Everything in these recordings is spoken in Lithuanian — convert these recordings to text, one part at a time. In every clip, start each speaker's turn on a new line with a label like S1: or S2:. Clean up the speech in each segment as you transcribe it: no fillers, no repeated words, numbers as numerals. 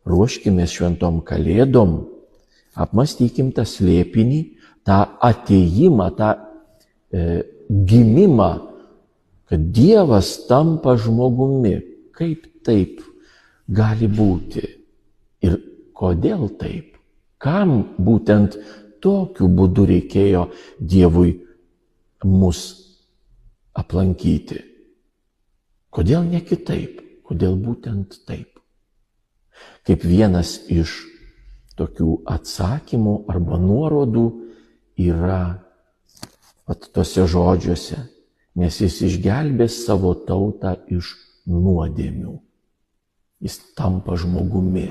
S1: ruoškime šventom kalėdom, apmąstykim tą slėpinį, tą atėjimą, tą gimimą, kad Dievas tampa žmogumi. Kaip taip gali būti? Ir kodėl taip? Kam būtent tokiu būdu reikėjo Dievui mus aplankyti? Kodėl ne kitaip? Kodėl būtent taip? Kaip vienas iš tokių atsakymų arba nuorodų yra tose žodžiuose, nes jis išgelbės savo tautą iš nuodėmių. Jis tampa žmogumi.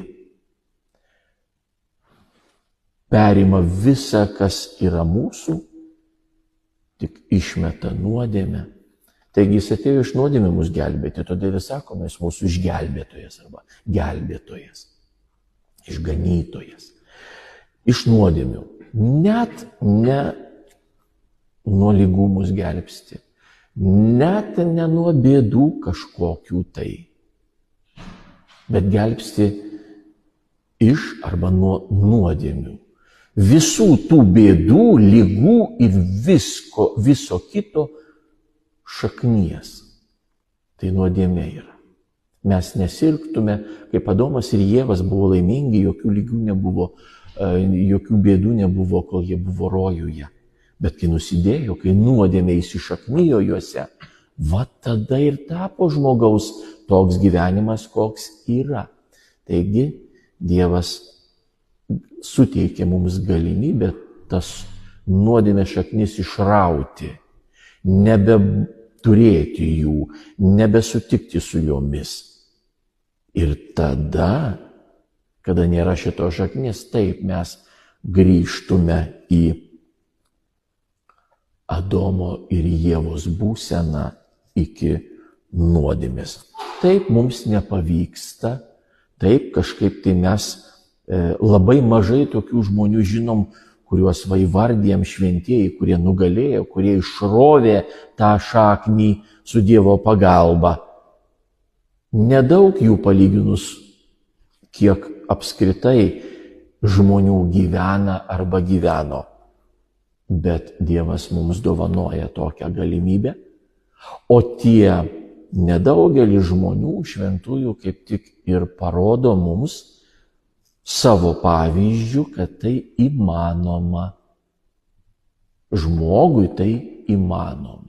S1: Perima visą, kas yra mūsų, tik išmeta nuodėmę. Taigi jis atėjo iš nuodėmę mus gelbėti, todėl jis sakome, jis mūsų išgelbėtojas arba gelbėtojas, išganytojas. Iš nuodėmių. Net ne nuo lygų mus gelbsti, net ne nuo bėdų kažkokių tai, bet gelbsti iš arba nuo nuodėmių. Visų tų bėdų, lygų ir viso kito šaknies. Tai nuodėmė yra. Mes nesirgtume, kaip Adomas ir Ievas buvo laimingi, jokių lygių nebuvo, jokių bėdų nebuvo, kol jie buvo rojuje. Bet kai nusidėjo, kai nuodėmė įsišaknijo juose, va tada ir tapo žmogaus toks gyvenimas, koks yra. Taigi Dievas suteikė mums galimybę tas nuodėmės šaknis išrauti, nebeturėti jų, nebesutikti su jomis. Ir tada, kada nėra šito šaknis, taip mes grįžtume į Adomo ir Ievos būseną iki nuodėmės. Taip mums nepavyksta, taip kažkaip tai mes labai mažai tokių žmonių žinom, kuriuos įvardijam šventieji, kurie nugalėjo, kurie išrovė tą šaknį su Dievo pagalba. Nedaug jų palyginus, kiek apskritai žmonių gyvena arba gyveno. Bet Dievas mums dovanoja tokią galimybę, o tie nedaugelis žmonių šventųjų kaip tik ir parodo mums savo pavyzdžių, kad tai įmanoma. Žmogui tai įmanoma.